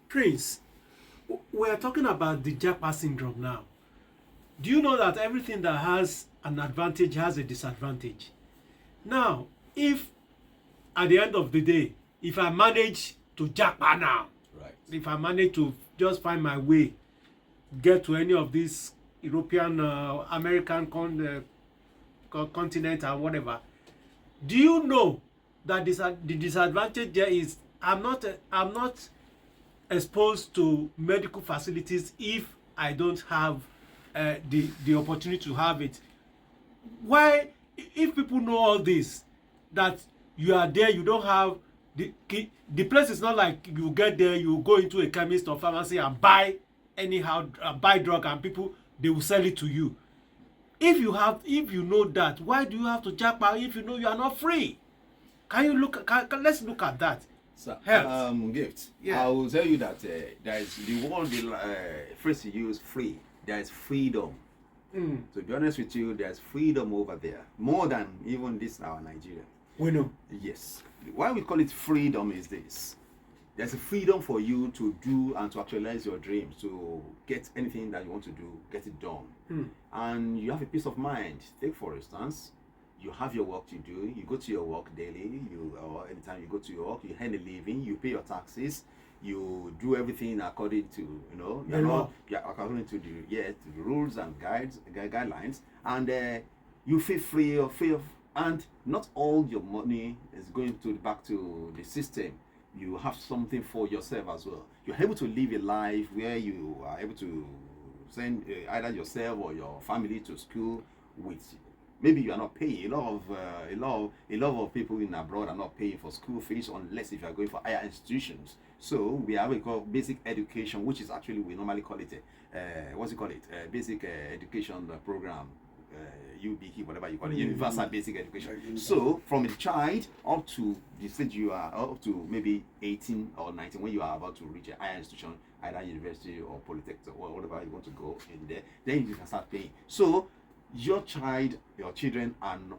Prince, we are talking about the Japa syndrome now. Do you know that everything that has an advantage has a disadvantage? Now, if at the end of the day, if I manage to Japa now, Right. if I manage to just find my way, get to any of these European, American continent or whatever, do you know that the disadvantage there is I'm not exposed to medical facilities if I don't have the opportunity to have it. Why, if people know all this, that you are there, you don't have the place is not like you get there, you go into a chemist or pharmacy and buy anyhow, buy drug and people they will sell it to you. If you know that, why do you have to japa if you know you are not free? Can you let's look at that. So, Health. Gift. Yeah. I will tell you that there is the word, phrase you use, free. There is freedom. To be honest with you, there's freedom over there, more than even this our Nigeria. We know. Yes. Why we call it freedom is this: there's a freedom for you to do and to actualize your dreams, to get anything that you want to do, get it done, and you have a peace of mind. Take for instance, you have your work to do, you go to your work daily, or anytime you go to your work, you earn a living, you pay your taxes, you do everything according to, according to the rules and guidelines, and you feel free of, and not all your money is going back to the system. You have something for yourself as well. You're able to live a life where you are able to send either yourself or your family to school with. Maybe you are not paying. A lot of people in abroad are not paying for school fees unless if you are going for higher institutions. So we have a called basic education, which is actually we normally call it basic education program, UBE, whatever you call it, universal basic education. So from a child up to the stage you are up to maybe 18 or 19, when you are about to reach a higher institution, either university or polytechnic or whatever you want to go in there, then you can start paying. So your children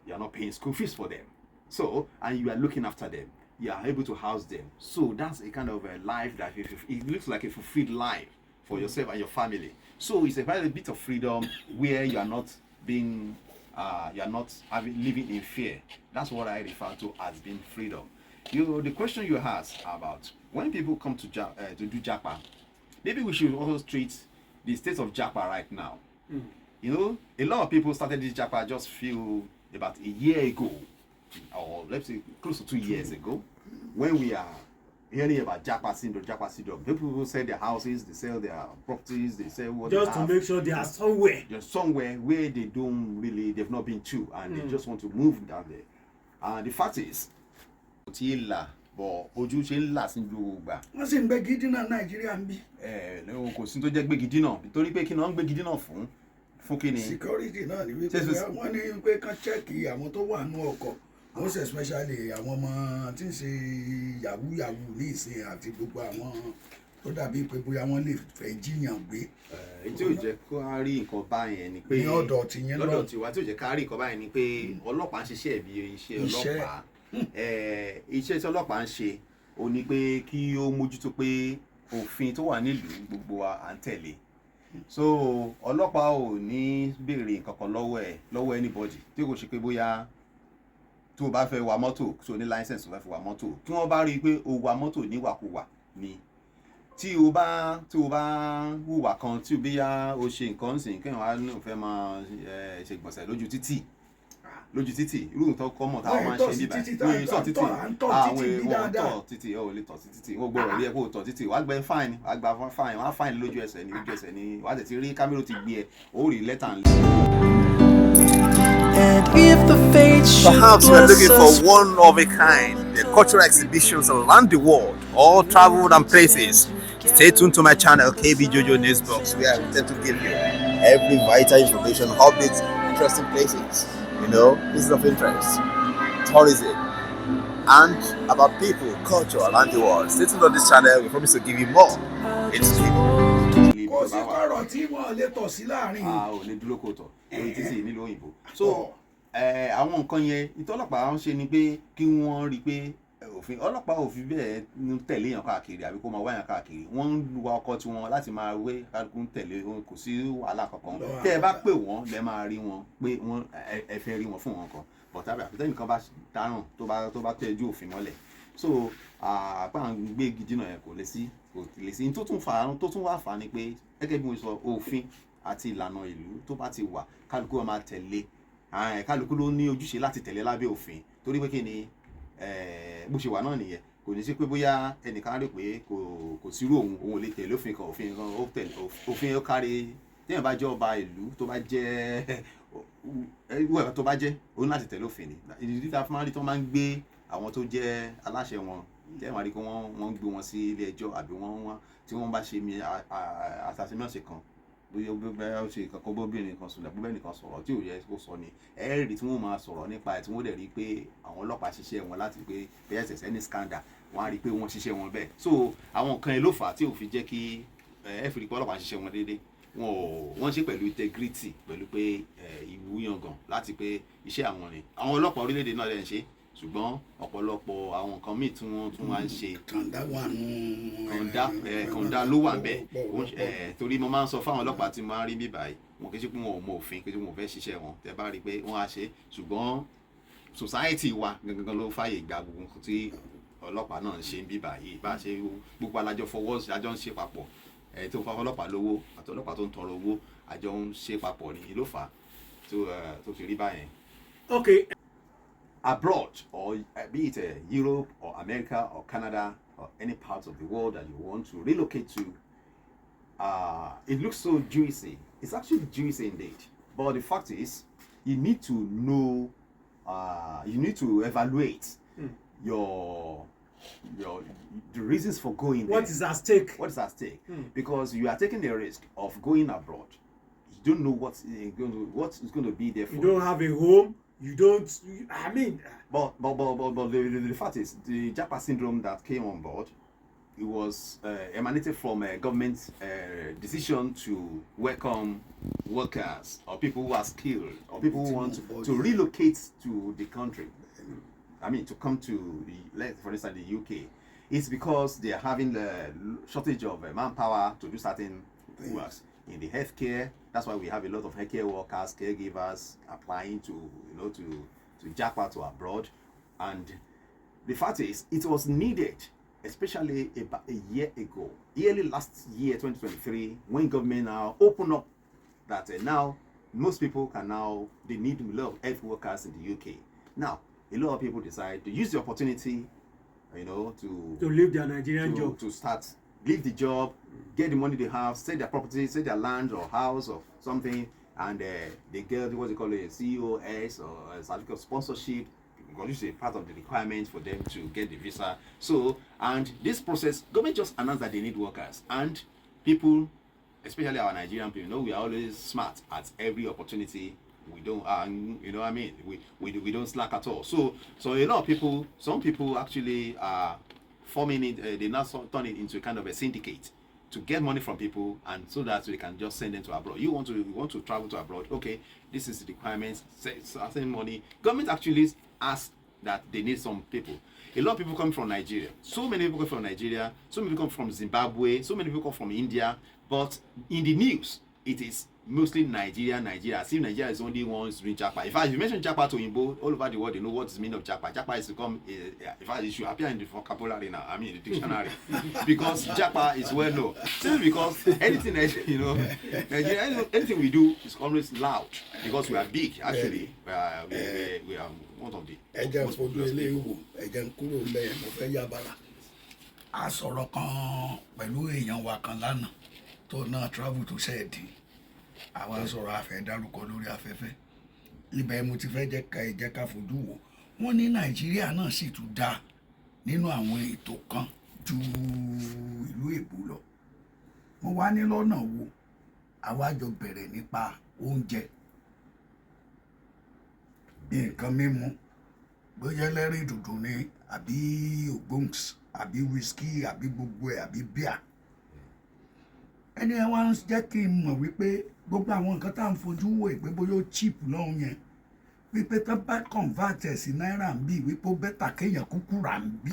you're not paying school fees for them. So, and you are looking after them. You are able to house them. So that's a kind of a life that it looks like a fulfilled life for yourself and your family. So it's a very bit of freedom where you are not living in fear. That's what I refer to as being freedom. The question you asked about when people come to do Japa, maybe we should also treat the state of Japa right now. A lot of people started this Japa just about a year ago, or let's say close to 2 years ago, when we are hearing about Japa syndrome. People sell their houses, they sell their properties, they sell what just they have. To make sure they are somewhere. Just somewhere where they've not been to, and they just want to move down there. And the fact is, ojú ṣe ń là sí gbogbo ìgbà. Wọ́n sì ń gbé gidi náà Nàìjíríà ń bí. Kò sí tó jẹ́ gbé gidi náà torí pé kí ni wọ́n ń gbé gidi náà fún kí ni. Security náà ni wípé wọ́n ní pé kán chẹ́ẹ̀kì àwọn tó wà nínú ọkọ̀, most especially àwọn ọmọ tí ń ṣe yahoo ní ìsìn àti gbogbo àwọn tó dàbí pé bóyá wọ́n lè fẹ́ jíyàn gbé. Tí ò jẹ́ kó a rí nǹkan báyẹn ni pé ní ọ̀dọ̀ tìyẹn lọ́dọ̀ tiwa tí ò jẹ́ ká rí nǹkan báyẹn ni pé ọlọ́pàá ń ṣiṣẹ́ bí iṣẹ́ ọlọ́pàá. Iṣẹ́ tí ọlọ́pàá ń ṣe ó ní pé kí ó mójútó pé òfin tó wà nílùú gbogbo wa à ń tẹ̀lé. So ọlọ́pàá ò ní béèrè nǹkan kan lọ́wọ́ anybody tí kò ṣe pé bóyá tó o bá fẹ́ wa mọ́tò tó o ní license tó fẹ́ fi wa mọ́tò kí wọ́n bá rí i pé o wa mọ́tò níwàkuwà ni. Tí o bá hùwà kan tí o bí yá o ṣe nǹkan sìn kéèyàn wá ní òfẹ́ máa ṣe gbọ̀nsẹ̀ lójú títì irú nǹkan kọ́mọ̀ táwọn máa ń ṣe níbà ní sọ títì àwọn èèwọ̀ tọ̀ títì ò lè tọ̀ sí títì ó gbọ́dọ̀ rí ẹ kó tọ̀ títì wàá gbẹ fáìn wàá gba fáìn wàá fáìn lójú ẹsẹ̀ ní wàá tẹ̀ ti rí kámẹ́rà ti gbé ẹ ó rí lẹ́tà ńlẹ̀. Perhaps we are looking for one of a kind, the cultural exhibitions around the world, all traveled and places. Stay tuned to my channel, KB Jojo Newsbox, where I intend to give you every vital information, updates, interesting places, places of interest, tourism, and about people, culture around the world. Stay tuned on this channel, we promise to give you more. It's kò sí kọ̀rọ̀ tí wọ́n lè tọ̀ sí láàrin. ò lè dúró kó tọ̀ lórí títì nílùú òyìnbó. So àwọn nǹkan yẹn ìtọ́lọ́pàá ń ṣe ni pé kí wọ́n rí i pé òfin ọlọ́pàá òfin bẹ́ẹ̀ ń tẹ̀lé èèyàn káàkiri àbí kó máa wá èèyàn káàkiri wọ́n ń wa ọkọ̀ tiwọn láti máa wé kálukú ń tẹ̀lé wọn, kò sí wàhálà kankan tẹ́ ẹ bá pè wọ́n lẹ́ máa rí wọn pé wọ́n ẹ fẹ́ rí wọn fún wọn kan bọ̀tàbí àfitẹ́ nìkan bá dáràn tó bá tẹ́jú òfin mọ́lẹ̀ so àpá ń gbé gidi náà yẹn kò lè sí tó tún wá fà á ni pé gẹ́gẹ́ bí mo sọ òfin àti ìlànà ìlú tó bá ti wà kálukú wọn máa tẹ̀lé kálukú ló ní ojúṣe láti tẹ̀lé lábẹ́ òfin torí pé kí ni bó ṣe wà náà nìyẹn kò ní sí pé bóyá ẹnìkan rí pé kò sírú òun ò lè tẹ̀lé òfin kan ó tẹ̀lé òfin ó kárí téèyàn bá jẹ́ ọba ìlú tó bá jẹ́ whoever tó bá jẹ́ ó ní láti tẹ̀lé òfin ni ìdí tá a fún máa rí tó máa ń gbé àwọn tó jẹ́ aláṣẹ wọn lẹ́yìn wá rí pé wọ́n ń gbé wọn sí ilé ẹjọ́ àbí tí wọ́n bá ṣe àṣàṣemọ́ṣe kan bóyá ó ṣe kankan bóbìnrin kan sùn lẹ́gbẹ́ nìkan sọ̀rọ̀ tí ò yẹ kó sọ ni ẹ̀ẹ́rì tí wọ́n máa sọ̀rọ̀ nípa ẹ̀ tí wọ́n dẹ̀ rí pé àwọn ọlọ́pàá ṣiṣẹ́ wọn láti pé bẹ́ẹ̀ ṣẹ̀ṣẹ̀ ní scandal wọ́n á rí pé wọ́n ṣiṣẹ́ wọn bẹ́ẹ̀ so àwọn nǹkan ẹ̀ ló fà á tí ò fi jẹ́ kí ẹ fi rí pé ọlọ́pàá ṣiṣẹ́ wọn déédéé wọ́n ṣe pẹ̀lú integrity pẹ̀lú pé ìwúyangàn láti pé iṣẹ́ àwọn ni àwọn ọlọ́pàá orílẹ̀-èdè náà lẹ́ ń ṣe ṣùgbọ́n ọ̀pọ̀lọpọ̀ àwọn nǹkan míì tí wọ́n tún wá ń ṣe kàndá ló wà bẹ́ẹ̀ torí mo máa ń sọ fáwọn ọlọ́pàá tí mo máa ń rí bí báyìí wọn kì í ṣe pé wọn ò mọ òfin kì í ṣe pé wọn ò fẹ́ ṣiṣẹ́ wọn tẹ́ bá rí i pé wọ́n á ṣe ṣùgbọ́n society wa gangan ló fàyè gba gbogbo nǹkan tí ọlọ́pàá náà ń ṣe bí báyìí bá ṣe gbogbo alájọ fọwọ́ àjọ ń ṣe papọ̀ tó fa ọlọ́pàá lówó àti ọlọ́pàá tó ń tọrọ owó àjọ ń ṣe papọ̀ ní ló fà á tó fi rí báyẹn. Okay. Abroad, or be it Europe or America or Canada or any part of the world that you want to relocate to, it looks so juicy. It's actually juicy indeed. But the fact is, you need to know, you need to evaluate the reasons for going there. What is at stake? What is at stake? Because you are taking the risk of going abroad. You don't know what is going to be there for you. You don't have a home. You don't. I mean. But the fact is, the Japa syndrome that came on board, it was emanated from a government decision to welcome workers or people who are skilled or people who want to relocate to the country. I mean, to come to for instance, the UK. It's because they are having the shortage of manpower to do certain works in the healthcare. That's why we have a lot of healthcare workers, caregivers applying to Japa, to abroad. And the fact is, it was needed, especially about a year ago, last year, 2023, when government now opened up that now most people they need a lot of health workers in the UK. Now, a lot of people decide to use the opportunity, to leave their Nigerian job, to leave the job, get the money they have, sell their property, sell their land or house or something, and they get what they call a COS or a certificate of sponsorship, because this is part of the requirement for them to get the visa. So, and this process, government just announced that they need workers, and people, especially our Nigerian people, we are always smart at every opportunity. We don't, we don't slack at all. So a lot of people, some people actually are forming it. They now turn it into a kind of a syndicate to get money from people, and so that we can just send them to abroad. You want to travel to abroad? Okay, this is the requirements. Send money. Government actually asked that they need some people. A lot of people come from Nigeria. So many people come from Nigeria. So many people come from Zimbabwe. So many people come from India. But in the news, it is mostly Nigeria. As if Nigeria is the only ones doing Japa. In fact, if you mention Japa to Imbo, all over the world, they know what is the meaning of Japa. Japa is become, in fact, it should appear in the vocabulary now. I mean, the dictionary, because Japa is well known. Simply because anything, Nigeria, anything we do is always loud because we are big. Actually, we are one of the. A sọ̀rọ̀ kan pẹ̀lú èèyàn wa kan lánàá tó náà travel to Ṣẹ́ẹ̀dì. Àwa sọ̀rọ̀ afẹ́ dárúkọ lórí afẹ́fẹ́. Ibẹ̀ mo ti fẹ́ jẹ́ ká fojú wò. Wọ́n ní Nàìjíríà náà sì tún dá nínú àwọn ètò kan ju ìlú èbó lọ. Mo wá ní lọ́nà wo àwa jọ bẹ̀rẹ̀ nípa oúnjẹ, nǹkan mímu, bóyá ẹlẹ́rìn dòdò ni àbí ògbóǹs àbí whisky àbí gbogbo ẹ̀ àbí bíà. Ẹni ẹ wá ń jẹ́ kí n mọ̀ wípé gbogbo àwọn nǹkan tá à ń fojú wò pé bóyá ó cheap lọ́hùn yẹn wípé tó bá convert ẹ̀ sí náírà ń bí wípé ó bẹ́tà kéèyàn kúkú rà ń bí.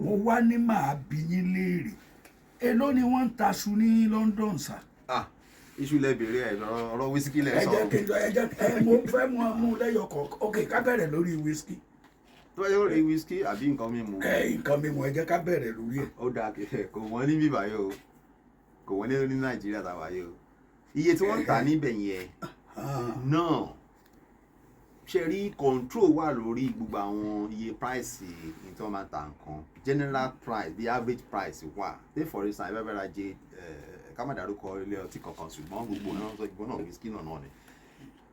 mo wá ní màá bí yín léèrè èló ni wọ́n ń taṣu ní London sà. iṣu lẹ bèrè ẹ ọ̀rọ̀ wíṣíkì lẹ sọ. ẹ jẹ́ mo fẹ́ mú lẹ́yọ̀ kọ̀ọ̀kan ok ká bẹ̀rẹ̀ lórí wíṣíkì. tó bá yẹ lórí wíṣíkì àbí nǹkan mímu. nǹkan mímu ẹ jẹ́ ká bẹ̀rẹ̀ lórí ẹ̀. ó dáa kò wọ́n ní bíbá yìí o kò wọ́n ní Nàìjíríà tàwa yìí o iye tí wọ́n ń tà níbẹ̀ yẹn náà ṣe rí control wà lórí gbogbo àwọn iye price ní tí wọ́n máa ń ta nǹkan general price the average price wà take for instance ẹ bá bẹ́ẹ̀ ra jẹ ká má dárúkọ ilé ọtí kankan ṣùgbọ́n gbogbo náà sọ ìgbọ́n náà wíṣkì náà ni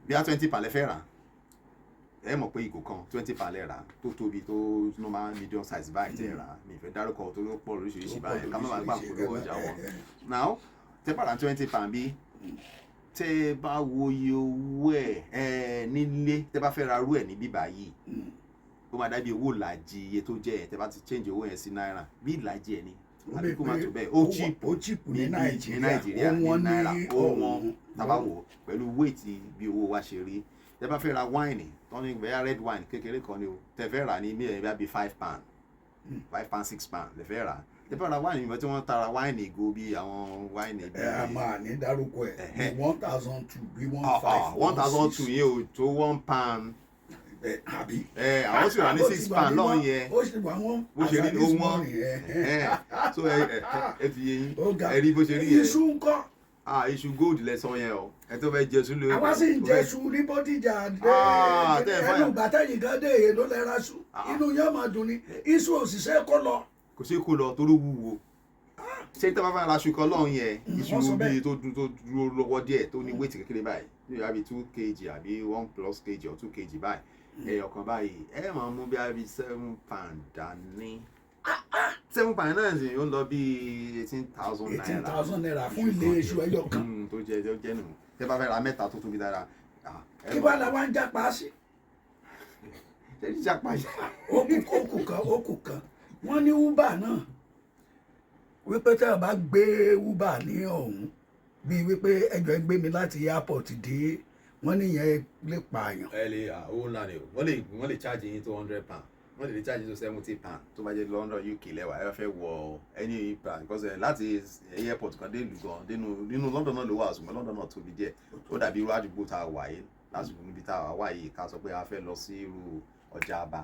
bí a 20 pound lẹ fẹ́ rà ẹ mọ̀ pé ìgò kan 20 pound lẹ rà tó tóbi tó normal medium size báyìí tẹ̀ rà mi ìfẹ́ dárúkọ tó pọ̀ lóríṣiríṣi báyìí ká má bàa gbà polówó ọjà wọn now tẹ́ bá ra 20 pound bí tẹ́ bá wo iye owó ẹ̀ nílé tẹ́ bá fẹ́ ra rú ẹ̀ ní bíbá yìí ó máa dábìí owó ìlàjì iye tó jẹ́ ẹ̀ tẹ́ bá ti change owó yẹn sí náírà bí ìlàjì ẹ̀ ni àbí kó má tó bẹ́ẹ̀ ó cheap ní Nàìjíríà ní náírà ó wọ́n tàbá wò pẹ̀lú weight bí owó wa ṣe rí tẹ́ bá fẹ́ ra wine tó ní bẹ́ẹ̀ red wine kékeré kan ni o tẹ́ fẹ́ rà ní mílíọ̀nù bí £5 £6 lè fẹ́ rà tẹ́ bá ra wine ìgbà tí wọ́n tara wine ìgò bí àwọn wine bí. a máa ní dárúkọ ẹ 1,002 bí 1,002 yẹn o tó £1. àbí. àwọn sì rà ní £6 lọ́hùn yẹn ó sì wà wọ́n bó ṣe rí ó wọ́n so ẹ fi yé yín ẹ rí bó ṣe rí yẹn. iṣu ńkọ́. iṣu gold lẹ́sàn yẹn o ẹ tó fẹ́ jẹṣu lórí. àwa sì ń jẹṣu ní Bódìjà ẹnu gbàtẹ́yìn kan dé èyí ló lẹ́ra ṣu inú yẹn máa dùn ní iṣu òṣìṣẹ́ kọ́ lọ. kò ṣeé kó lọ torí wúwo ṣé tí a bá fẹ́ ra aṣọ kan lọ́hùn yẹn iṣu bíi tó dúró lọ́wọ́ díẹ̀ tó ní wéètì kékeré báyìí ní àbí 2 kg àbí 1+ kg or 2 kg báyìí ẹyọkan báyìí ẹ máa mú bí i £7 dání £7 náà sì ó lọ bí 18,000 naira fún ilé iṣu ẹyọkan tó jẹ nù tẹ bá fẹ́ ra mẹ́ta tó tóbi dára. kí bá la wá ń jápa sí. ṣe ní jápa yìí. ó kù kan wọ́n ní uber náà wípé tẹ́ ẹ bá gbé uber ní ọ̀hún bíi wípé ẹjọ́ ẹ gbé mi láti airport dé wọ́n níyẹn lè pààyàn. ẹ lè owó ńlá ni o wọ́n lè charge yín £200 wọ́n lè charge yín £70 tó bá jẹ́ London UK lẹ́wà ẹ fẹ́ wọ any plan because láti airport kan dé ìlú gan nínú London náà ló wà ṣùgbọ́n London náà tóbi díẹ̀ ó dàbí irú àdúgbò tá a wà yìí lásìkò níbi tá a wà yìí ká sọ pé a fẹ́ lọ sí irú ọjà àbá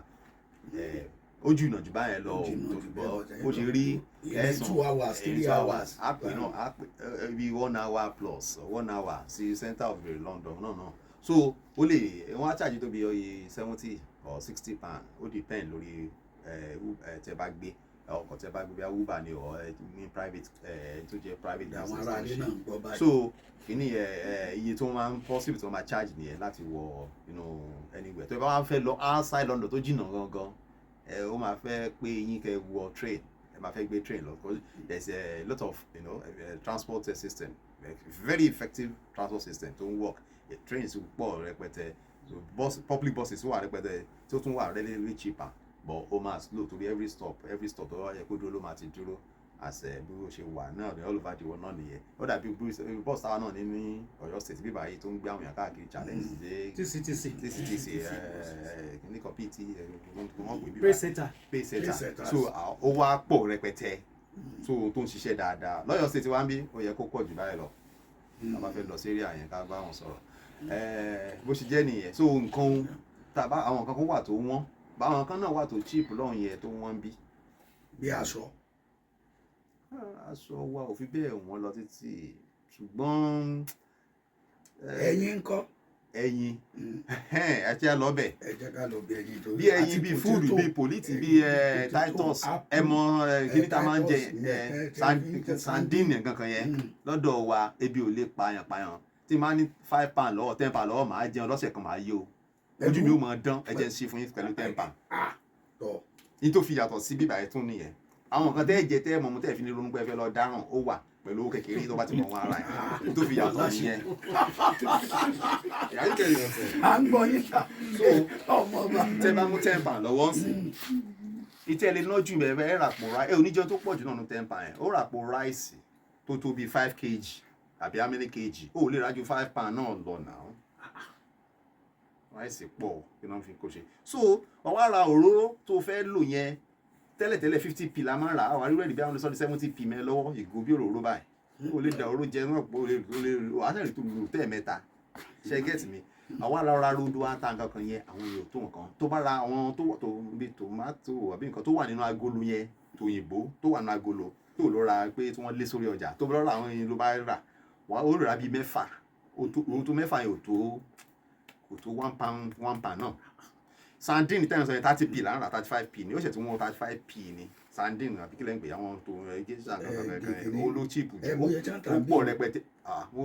ó jìnnà jù báyẹn lọ ó ṣe rí ẹ̀sán 2 hours 3 hours àpè náà bí 1 hour plus 1 hour sí center of London náà so ó lè wọ́n á charge tó bí oye £70 or £60 ó depend lórí tẹ́ bá gbé ọkọ̀ tẹ́ bá gbé bí Uber ni or ní private tó jẹ́ private àwọn ará ilé náà ń gbọ́ báyìí. so kìíní iye tó máa ń possible tó máa charge nìyẹn láti wọ anywhere tó bá wá fẹ́ lọ outside London tó jìnnà gangan ó máa fẹ́ pé yín kẹ́ wọ train ẹ máa fẹ́ gbé train lọ because there's a lot of transport system very effective transport system tó ń work trains pọ̀ rẹpẹtẹ so public buses wà rẹpẹtẹ tó tún wà relatively cheaper but ó máa slow torí every stop tó yẹ kó dúró ló máa ti dúró as bí ó ṣe wà náà ní all over the world náà nìyẹn ó dàbí bus táwa náà ní Ọ̀yọ́ state bíbá yìí tó ń gbé àwọn èèyàn káàkiri challenge dé TCTC nìkan PT wọ́n pè bíbá pay center so ó wá pọ̀ rẹpẹtẹ so tó ń ṣiṣẹ́ dáadáa lọ́yọ̀ state wa ń bí ó yẹ kó pọ̀ jù báyìí lọ a bá fẹ́ lọ sí area yẹn ká bá wọn sọ̀rọ̀ bó ṣe jẹ́ nìyẹn so nǹkan tàbá àwọn kan wà tó wọ́n báwọn kan náà wà tó cheap lọ́hùn yẹn tó wọ́n bí. bí aṣọ wa ò fi bẹ́ẹ̀ wọ́n lọ títí ṣùgbọ́n. ẹyin ńkọ́. ẹyin ẹ jẹ́ lọ bẹ̀. ẹ jẹ́ ká lọ bẹ̀ ẹyin tó. bí ẹyin bíi fúdù bíi pòlítì bíi titus ẹ mọ kíní tá a máa ń jẹ sandine kankan yẹn lọ́dọ̀ wa ebi ò lè pààyàn tí máa ní £5 lọ́wọ́ £10 lọ́wọ́ máa jẹun lọ́sẹ̀ kan máa yó ojú mi ó máa dán ẹ jẹ́ ń ṣe fún yín pẹ̀lú £10. yín tó fi yàtọ̀ sí bíbá ẹ̀ tún nìyẹn àwọn nǹkan tẹ́ ẹ̀ jẹ tẹ́ ẹ̀ mọ̀ mú tẹ́ ẹ̀ fi ní ronú pé ẹ fẹ́ lọ dáràn ó wà pẹ̀lú owó kékeré tó bá ti mọ̀ wọn ara ẹ̀ yín tó fi yàtọ̀ nìyẹn. à ń gbọ́ yín ọmọ bá tẹ́ bá mú £10 lọ́wọ́ ń sìn ìtẹ́ lè ná jù bẹ́ẹ̀ ẹ̀ ràpò ẹ̀ oníjẹun tó pọ̀ jù náà nu £10 yẹn ó ràpò ráìsì tó tó bíi 5 kg àbí how many kg ó lè rájú £5 náà lọ náà ráìsì pọ̀ kí wọ́n fi kó ṣe so wọ́n wá ra òróró tó fẹ́ lò yẹn tẹ́lẹ̀tẹ́lẹ̀ 50p la máa ń rà àwọn arúgbó ẹ̀dì bí àwọn sọ́ọ́ 70p mẹ́ lọ́wọ́ ìgò bí òróró báyìí o lè da òróró jẹ náà pé o lè àtẹ̀rí tó lò tẹ́ẹ̀mẹ́ta ṣe get mi àwọn alára rodo ata nǹkan kan yẹn àwọn èèyàn tó nǹkan tó bá ra àwọn tó bí tòmátò àbí nǹkan tó wà nínú agolo yẹn tòyìnbó tó wà nínú agolo tó lọ ra pé tí wọ́n lé sórí ọjà tó bá ra àwọn èèyàn ló bá rà wà ó rà bíi mẹ́fà owó tó mẹ́fà yẹn kò tó one pound náà sandine tẹ́lẹ̀ sọ yẹn 30p là ń rà 35p ni ó ṣẹ̀ tí wọ́n 35p ni sandine àbí kílẹ̀ ń pè àwọn tó gẹ́sà kankan owó ló cheap jù ó pọ̀ rẹpẹtẹ mo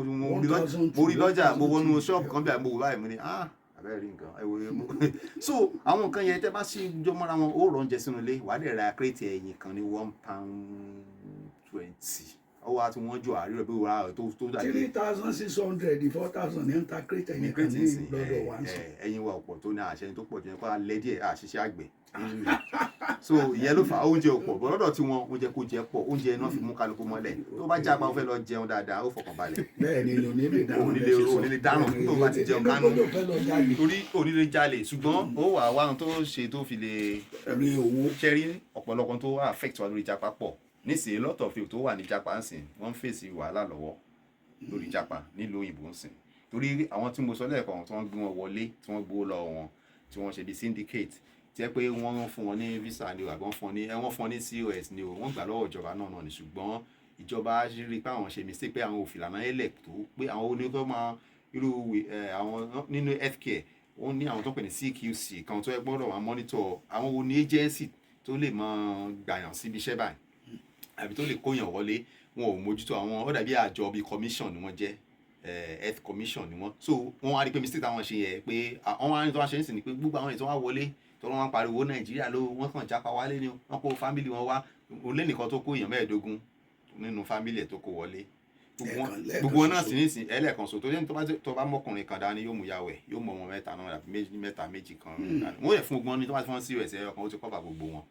rí lọ́jà mo wọnú ṣọ́ọ̀bù kan bí i mo wò báyìí mo ní abẹ́rẹ́ rí nǹkan ẹ̀wọ̀ so àwọn nǹkan yẹn tẹ́ bá sí jọ mọ́ra wọn ó rọ̀ oúnjẹ sínú ilé wàá dẹ̀ ra kírètì ẹyin kan ní £1.20 ọwọ́ àti wọ́n jọ àárẹ̀ bí wàá tó dàgbé 3,600 4,000 ní ń ta kírètì ẹyin kan ní lọ́dọ̀ wa ń sọ. ẹyin wa ọ̀pọ̀ tó ní àṣẹ tó pọ̀ jù nípa alẹ́ díẹ̀ àṣìṣe àgbẹ̀ so ìyẹn ló fà á oúnjẹ ò pọ̀ bọ́ lọ́dọ̀ tí wọ́n oúnjẹ kò jẹ pọ̀ oúnjẹ náà fi mú kálukú mọ́lẹ̀ tó bá jápa ó fẹ́ lọ jẹun dáadáa ó fọkàn balẹ̀ bẹ́ẹ̀ ni onílé dáràn tó bá ti jẹun kánú torí onílé jalè ṣùgbọ́n ó wà wá tó ṣe tó fi lè rí owó ṣẹ́rí ọ̀pọ̀lọpọ̀ tó wà affect wa lórí Japa pọ̀ nísìnyí lot of people tó wà ní Japa ń sìn wọ́n ń fèsì wàhálà lọ́wọ́ lórí Japa nílùú òyìnbó ń sìn torí àwọn tí mo sọ lẹ́ẹ̀kan tí wọ́n gbé wọn wọlé tí wọ́n gbówó lọ́wọ́ wọn tí wọ́n ṣe bí syndicate tí ẹ pé wọ́n fún wọn ní visa ni o àbí wọ́n fún wọn ní COS ni o wọ́n gbà lọ́wọ́ ìjọba náà ni ṣùgbọ́n ìjọba rí pé àwọn ṣe mistake pé àwọn òfin lànà ẹlẹ̀ tó pé àwọn oníkọ́ máa irú àwọn nínú healthcare wọ́n ní àwọn tó pè ní CQC kan tó ẹ gbọ́dọ̀ wà monitor àwọn oní agency tó lè máa gbàyàn síbi iṣẹ́ báyìí àbí tó lè kóyàn wọlé wọn ò mójútó àwọn ó dàbí àjọ bíi commission ni wọ́n jẹ́ health commission ni wọ́n so wọ́n wá rí pé mistake táwọn ṣe yẹ pé àwọn wá ní tó wá ṣe ń sìn ní pé gbogbo àwọn ètò wá wọlé tó wọ́n pariwo Nàìjíríà ló wọ́n kàn Japa wálé ni wọ́n kó family wọn wá olé nìkan tó kó èèyàn 15 nínú family ẹ̀ tó kó wọlé gbogbo wọn náà sì ní sìn ẹlẹ́ẹ̀kan so tó yẹn tó bá mọ́kùnrin kan dání yóò mú yàwó ẹ̀ yóò mọ ọmọ mẹ́ta náà àbí méjì kan wọ́n yẹ fún gbogbo wọn ní tó bá ti fọ́n COS ẹ̀yọ kan ó ti cover gbogbo wọn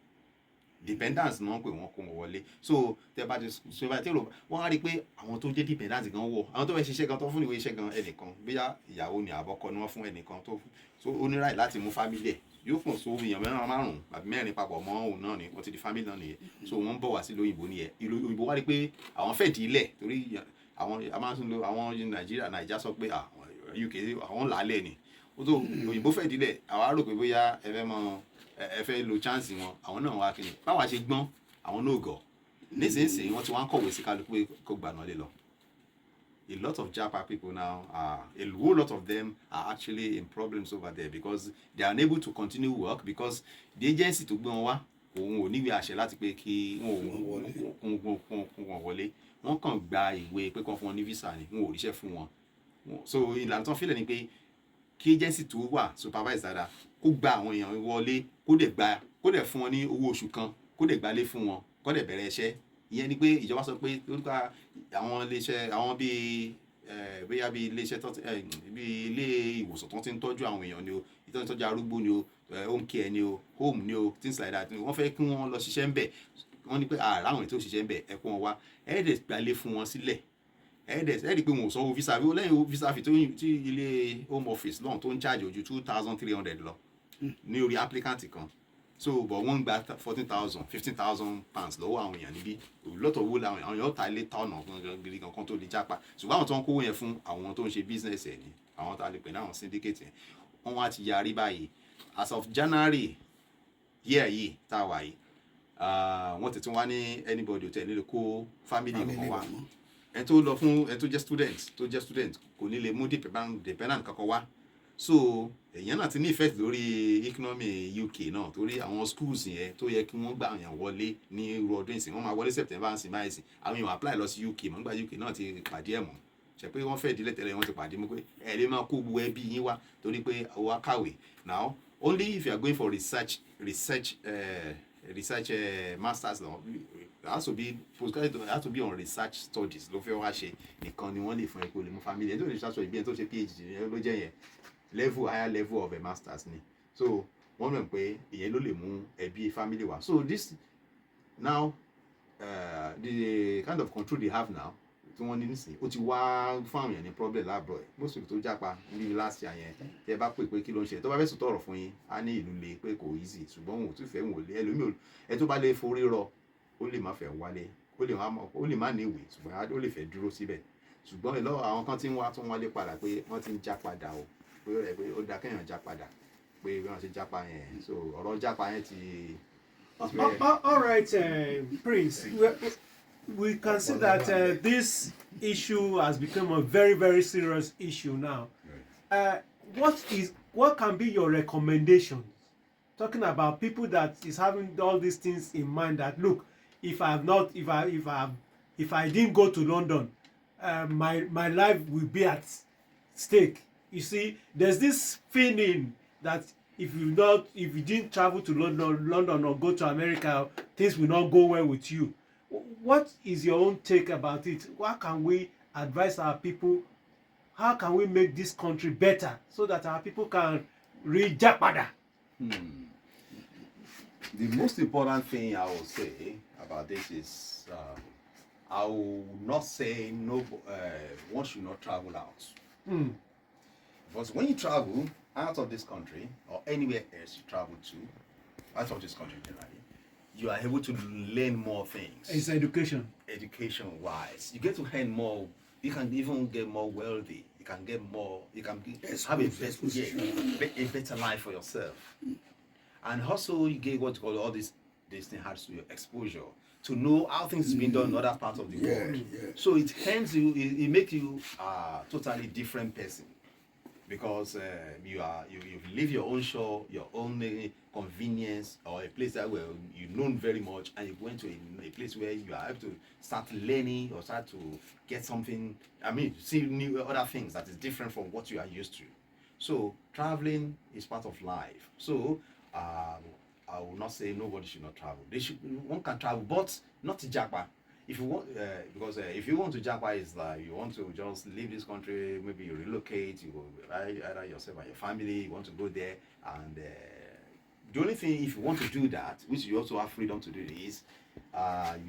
dependence náà pé wọ́n kó wọn wọlé so tẹ bá ti ṣe bá ti rò wọ́n á rí i pé àwọn tó jẹ́ dependence gan wọ̀ àwọn tó fẹ́ ṣiṣẹ́ gan tó fún ìwé iṣẹ́ gan ẹnìkan bóyá ìyàwó ni àbọ̀kọ ni wọ́n fún ẹnìkan tó so ó ní ráì láti mú family ẹ̀ yóò fún so èèyàn márùn-ún àbí mẹ́rin papọ̀ mọ́ òun náà ni wọ́n ti di family náà nìyẹn so wọ́n ń bọ̀ wá sí òyìnbó nìyẹn òyìnbó wá rí i pé àwọn fẹ́ dì í lẹ̀ torí àwọn a máa ń lo àwọn Nàìjíríà sọ pé UK àwọn làálẹ̀ ni ó tó òyìnbó fẹ́ dì í lẹ̀ àwa rò pé bóyá ẹ fẹ́ lo chance wọn àwọn náà wá kíni báwa ṣe gbọ́n àwọn náà gọ̀ nísinsìnyí wọ́n ti wá ń kọ̀wé sí kálukú pé kó gbàná lé lọ. A lot of Japa people now a whole lot of them are actually in problems over there because they are unable to continue work because the agency tó gbé wọn wá òun ò níwèé àṣẹ láti pé kí wọn wọlé wọ́n kàn gba ìwé pé kàn fún wọn ní visa ni wọn ò ríṣẹ́ fún wọn so ìlànà tó ń fílẹ̀ ni pé kí agency tó wà supervise dáadáa kó gba àwọn èèyàn wọlé kó dẹ̀ fún wọn ní owó oṣù kan kó dẹ̀ gbalé fún wọn kó dẹ̀ bẹ̀rẹ̀ iṣẹ́ ìyẹn ni pé ìjọba sọ pé orúkọ àwọn iléeṣẹ́ àwọn bíi bóyá bíi iléeṣẹ́ bíi ilé ìwòsàn tó ti ń tọ́jú àwọn èèyàn ni o ìtọ́jú arúgbó ni o home care ni o home ni o things like that wọ́n fẹ́ kí wọ́n lọ ṣiṣẹ́ ń bẹ̀ wọ́n ní pé àwọn ètò òṣìṣẹ́ ń bẹ̀ ẹ kó wọn wá ẹ dẹ̀ gbalé fún wọn sílẹ̀ ẹ rí i pé wọn ò sanwó visa lẹ́yìn visa fi tí ilé home office lọ́hùn tó ń charge ojú 2,300 lọ ní orí applicant kan so but wọ́n ń gba 14,000 15,000 pounds lọ́wọ́ àwọn èèyàn níbí lọ́tọ̀ owó làwọn èèyàn ta ilé tọ̀nà gidi kan tó di Japa ṣùgbọ́n àwọn tó ń kówó yẹn fún àwọn tó ń ṣe business ẹ̀ ni àwọn tá a lè pè ní àwọn syndicate yẹn wọ́n wá ti yarí báyìí as of January year yìí tá a wà yìí wọ́n ti tún wá ní anybody ò tẹ̀lé lè kó family kan wá ẹ tó lọ fún ẹ tó jẹ́ student kò ní lè mú dependent kankan wá so èèyàn náà ti ní effect lórí economy UK náà torí àwọn schools yẹn tó yẹ kí wọ́n gbà yàn wọlé ní irú ọdún ìsìn wọ́n máa wọlé September ń sìn báyìí sìn àwọn èèyàn apply lọ sí UK mọ̀ nígbà UK náà ti pàdé ẹ̀ mọ́ ṣe pé wọ́n fẹ́ ìdílé tẹ́lẹ̀ wọ́n ti pàdé mọ́ pé ẹ̀ lè máa kó gbogbo ẹbí yín wá torí pé owó akáwé now only if you are going for research masters law it has to be postgraduate it has to be on research studies ló fẹ́ wá ṣe nìkan ni wọ́n lè fún ẹ kó lè mú family ẹ̀ tó lè ṣàṣọ ìbí ẹ̀ tó ṣe PhD ló jẹ́ yẹn higher level of a masters ni so wọ́n mọ̀ pé ìyẹn ló lè mú ẹbí family wá so this now the kind of control they have now tí wọ́n ní nísìnyí ó ti wá fún àwọn èèyàn ní problem láàbọ̀ ẹ̀ most people tó jápa ní last year yẹn tẹ́ ẹ bá pè pé kí ló ń ṣe tó bá fẹ́ sùn tọ̀rọ̀ fún yín á ní ìlú le pé kò easy ṣùgbọ́n òun ò tún fẹ́ wò lé ẹlòmíì ẹ tó bá lè forí rọ ó lè má fẹ́ wálé ó lè má ní ìwé ṣùgbọ́n ó lè fẹ́ dúró síbẹ̀ ṣùgbọ́n ìlọ àwọn kan tí ń wá tún wálé padà pé wọ́n ti ń já padà o pé ó dá kéèyàn já padà pé bí wọ́n ṣe jápa yẹn so ọ̀rọ̀ jápa yẹn ti. All right, Prince. We can see that this issue has become a very, very serious issue now. What can be your recommendations? Talking about people that is having all these things in mind. That look, if I didn't go to London, my life will be at stake. You see, there's this feeling that if you didn't travel to London or go to America, things will not go well with you. What is your own take about it? What can we advise our people? How can we make this country better so that our people can reach Japada? The most important thing I will say about this is I will not say one should not travel out. Because when you travel out of this country or anywhere else you travel to, out of this country generally, you are able to learn more things. It's education. Education-wise, you get to learn more. You can even get more wealthy. You can get more. You can have a better life for yourself. And also, you get what you call all this thing has to your exposure to know how things is being done in other parts of the world. Yeah. So it helps you. It makes you a totally different person. Because you live your own show, your own convenience, or a place that where you know very much, and you went to a place where you are able to start learning or start to get something. I mean, see new other things that is different from what you are used to. So traveling is part of life. So I will not say nobody should not travel. One can travel, but not to Japa. If you want, because if you want to Japa, is like you want to just leave this country, maybe you relocate, you go either yourself and your family, you want to go there, and the only thing, if you want to do that, which you also have freedom to do, is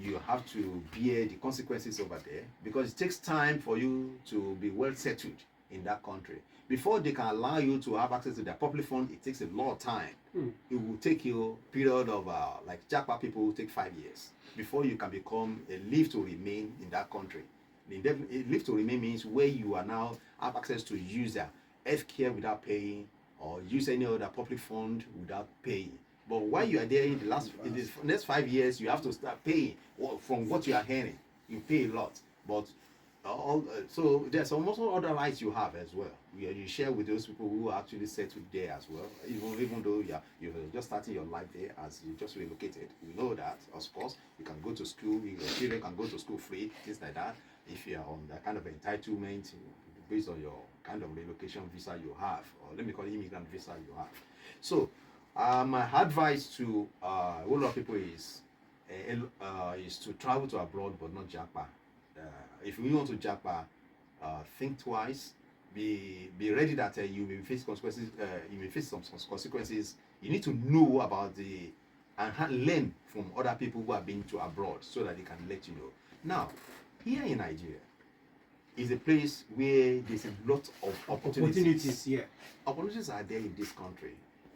you have to bear the consequences over there, because it takes time for you to be well settled in that country. Before they can allow you to have access to their public fund, it takes a lot of time. It will take you a period of like Japa people will take 5 years before you can become a leave to remain in that country. Leave to remain means where you are now have access to use their health care without paying, or use any other public fund without paying. But while you are there in the next 5 years, you have to start paying from what you are earning. You pay a lot, but so there's almost other rights you have as well. You share with those people who are actually settled there as well. Even though you're just starting your life there as you just relocated, you know that of course you can go to school. Your children can go to school free, things like that. If you are on that kind of entitlement based on your kind of relocation visa you have, or let me call it immigrant visa you have. So my advice to a whole lot of people is to travel to abroad, but not Japa. If you want to Japa, think twice. Be ready that you may face consequences. You may face some consequences. You need to know about and learn from other people who have been to abroad, so that they can let you know. Now, here in Nigeria is a place where there's a lot of opportunities. Yeah. Opportunities are there in this country.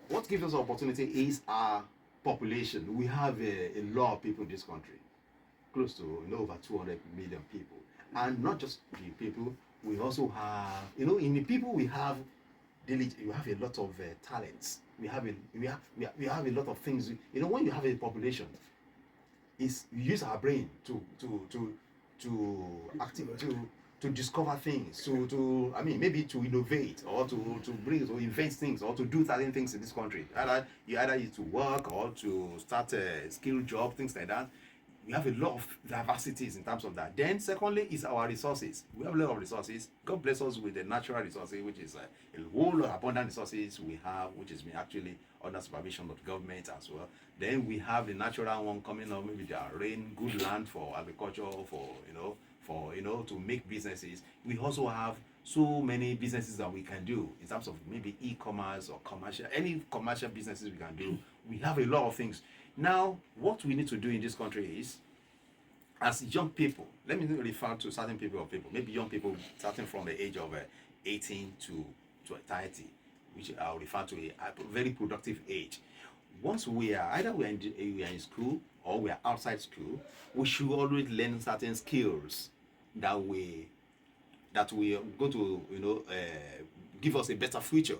What gives us opportunity is our population. We have a lot of people in this country, close to over 200 million people. And not just the people, we also have, in the people we have, you have a lot of talents. We have a lot of things. When you have a population, we use our brain to discover things, maybe to innovate, or to invent things, or to do certain things in this country. Either to work or to start a skill job, things like that. We have a lot of diversities in terms of that. Then secondly is our resources. We have a lot of resources. God bless us with the natural resources, which is a whole lot of abundant resources we have, which is actually under supervision of government as well. Then we have the natural one coming up, maybe the rain, good land for agriculture, to make businesses. We also have so many businesses that we can do in terms of maybe e-commerce or commercial, any commercial businesses we can do. We have a lot of things. Now, what we need to do in this country is, as young people, let me refer to certain people or people, maybe young people starting from the age of 18 to 30, which I'll refer to a very productive age. Once we are either we are in school or we are outside school, we should always learn certain skills that we are going to give us a better future.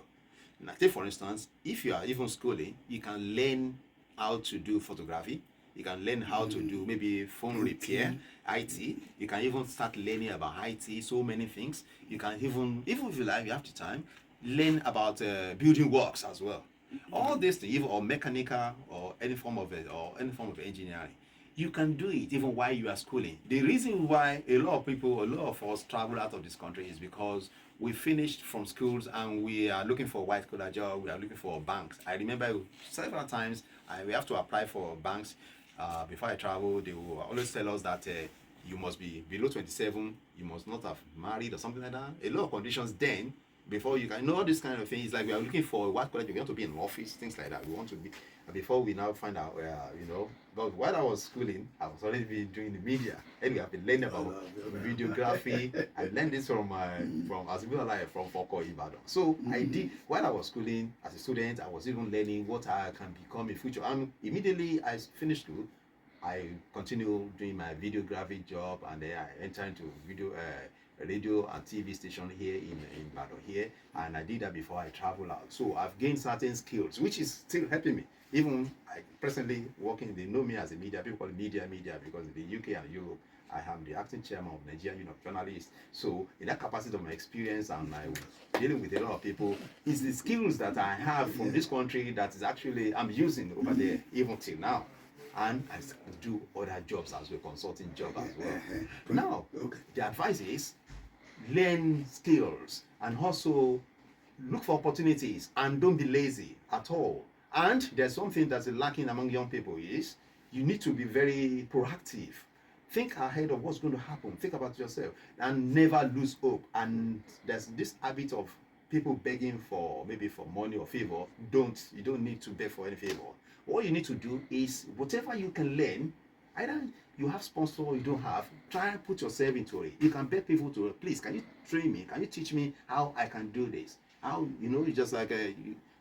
Now, take for instance, if you are even schooling, you can learn how to do photography. You can learn how to do maybe phone repair, IT. You can even start learning about IT, so many things. You can even if you like, you have the time, learn about building works as well. All these things, even or mechanical or any form of engineering, you can do it even while you are schooling. The reason why a lot of us travel out of this country is because we finished from schools and we are looking for a white collar job. We are looking for banks. I remember several times we have to apply for banks. Before I travel, they will always tell us that you must be below 27, you must not have married or something like that. A lot of conditions then before you can know all this kind of things. Like we are looking for a white collar, we want to be in an office, things like that. We want to be before we now find out but while I was schooling, I was already doing the media. Anyway, I've been learning about videography. I learned this from Foko Ibadan. So I did while I was schooling as a student. I was even learning what I can become in future. And immediately I finished school, I continued doing my videography job, and then I entered into radio and TV station here in Ibadan here, and I did that before I travel out. So I've gained certain skills, which is still helping me. Even I presently working, they know me as a media, people call it media because in the UK and Europe, I am the acting chairman of Nigerian Union of Journalists. So in that capacity of my experience and my dealing with a lot of people, it's the skills that I have from this country that is actually I'm using over there even till now. And I do other jobs as well, consulting job as well. Now, the advice is learn skills and also look for opportunities and don't be lazy at all. And there's something that's lacking among young people is you need to be very proactive. Think ahead of what's going to happen. Think about yourself and never lose hope. And there's this habit of people begging for maybe for money or favor. You don't need to beg for any favor. What you need to do is whatever you can learn, either you have sponsor or you don't have, try and put yourself into it. You can beg people to, please, can you train me? Can you teach me how I can do this? How, it's just like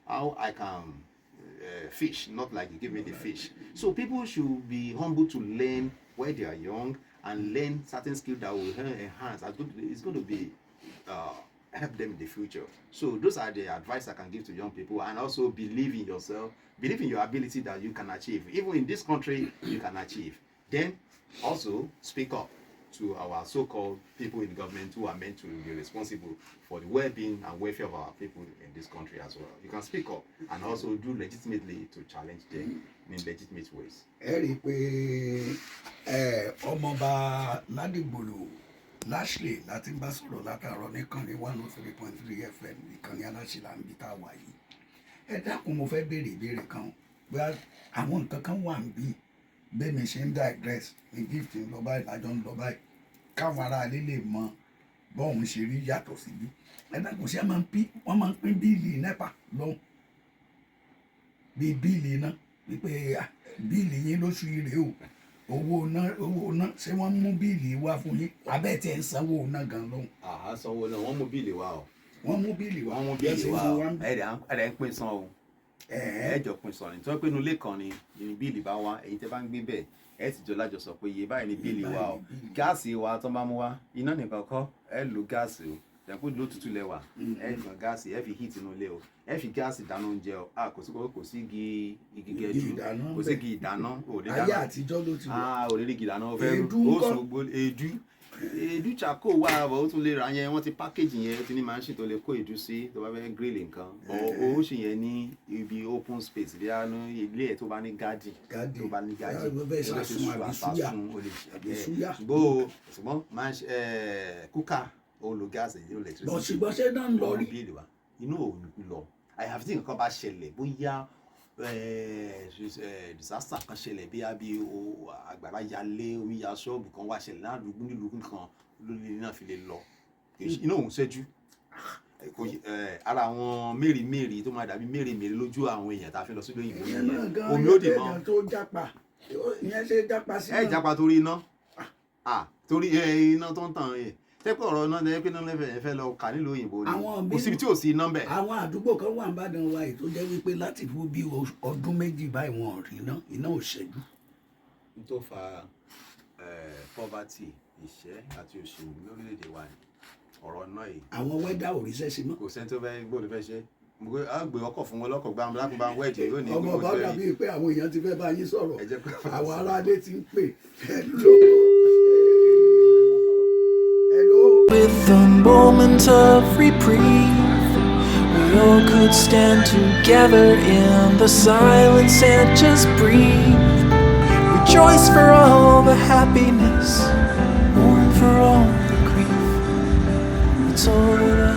how I can fish, not like you give me the fish. So people should be humble to learn while they are young and learn certain skills that will enhance. It's going to be help them in the future. So those are the advice I can give to young people, and also believe in yourself, believe in your ability that you can achieve. Even in this country, you can achieve. Then also speak up to our so-called people in government who are meant to be responsible for the well-being and welfare of our people in this country as well. You can speak up and also do legitimately to challenge them in legitimate ways. ẹ rí i pé ọmọọba ládìgbòlù Lashley láti bá sọ̀rọ̀ látàárọ̀ níkànnì 103.3 FM ìkànnì aláṣìlá ń bí tá a wà yìí. Ẹ dákun, mo fẹ́ béèrè ìbéèrè kan bóyá àwọn nǹkan kan wà ń bí bẹ́ẹ̀ mi ṣe ń digress ní gift ń lọ báyìí lájọ ń lọ báyìí káwọn ará ilé lè mọ bọ́ọ̀hún ṣe rí yàtọ̀ síbí. Ẹ dákun, ṣé wọ́n máa ń pín bíìlì NEPA lọ́hùn bíi bíìlì iná wípé bíìlì yín lóṣù ire o, owó ná ṣé wọ́n mú bíìlì wá fún yín abẹ́ tí ẹ̀ ń sanwó ná gan lọ́hùn. Sanwó náà wọ́n mú bíìlì wá o. Wọ́n mú bíìlì wá. Ẹ̀rẹ̀ ń pín san o. Ẹ̀jọ̀ pín san ni tí wọ́n pé inú ilé kan ni bíìlì bá wá, èyí tẹ́ bá ń gbé bẹ́ẹ̀ ẹ ti jọ lájọsọ pé iye báyìí ni bíìlì wa o. Gáàsì wa tó bá mú wá, iná nìkan kọ́, ẹ lo gáàsì o. Tẹ̀kú ló tutù lẹ́wà, ẹ fi gáàsì, ẹ fi heat inú ilé o. Ẹ fi gáàsì dáná oúnjẹ o. Kò sí igi gẹ̀ẹ́dú, kò sí igi ìdáná. Ayé àtijọ́ ló ti wà. Ò lè rí igi ìdáná, ó fẹ́ rú. Èédú charcoal wà bọ̀ ó tún lè ra yẹn, wọ́n ti package yẹn, ó ti ní machine tó lè kó èédú sí tó bá fẹ́ grill nǹkan. Ó ṣe yẹn ní ibi open space bí i ilé ẹ̀ tó bá ní garden. Tó bá ní garden, ó lè fi sùn, ó lè ṣe ṣùgbọ́n kúkà ó lo gáàsì yìí ó lè tún. Ṣùgbọ́n ṣé náà ń lọ rí. Bíìlì wa inú ò lọ. àyàfi tí nǹkan bá ṣẹlẹ̀ bóyá disaster kan ṣẹlẹ̀ bí àgbàrá yalé omi ya ṣọ́ọ̀bù kan wá ṣẹlẹ̀ ládùúgbò nílùú kan lórí náà fi lè lọ iná òun ṣẹ́jú ara àwọn mérìmérì tó máa dàbí mérìmérì lójú àwọn èèyàn tá a fi lọ sí lóyìnbó yẹn omi ó dì mọ́ tó jápa ìyẹn ṣe jápa sí jápa torí iná torí iná tó ń tàn yìí tẹ́pẹ́ ọ̀rọ̀ náà lẹ́yìn pé náà lẹ́fẹ̀ẹ́ fẹ́ lọ kà nílùú òyìnbó ni kò síbi tí ò sí iná bẹ̀. àwọn àdúgbò kan wà nìbàdàn wa yìí tó jẹ́ wípé láti fún bí ọdún méjì báyìí wọn ò rí iná ò ṣẹ́jú. n tó fa poverty ìṣẹ́ àti òṣì lórílẹ̀‐èdè wa ni ọ̀rọ̀ náà yìí. àwọn wẹ́dà ò ríṣẹ́ sí mọ́. kò sẹ́ni tó fẹ́ gbọ́dọ̀ fẹ́ ṣe a gbé ọkọ̀ fún wọn lọ́kọ̀ gbàmù lápò bá ń wẹ̀jẹ̀ yóò ní ọmọ gbogbo bá fẹ́ dàbí pé àwọn èèyàn ti fẹ́ bá yín sọ̀rọ̀ ẹ jẹ́ pé àwọn aráalé ti ń pè hello. With a moment of reprieve, we all could stand together in the silence and just breathe. Rejoice for all the happiness, mourn for all the grief. It's all that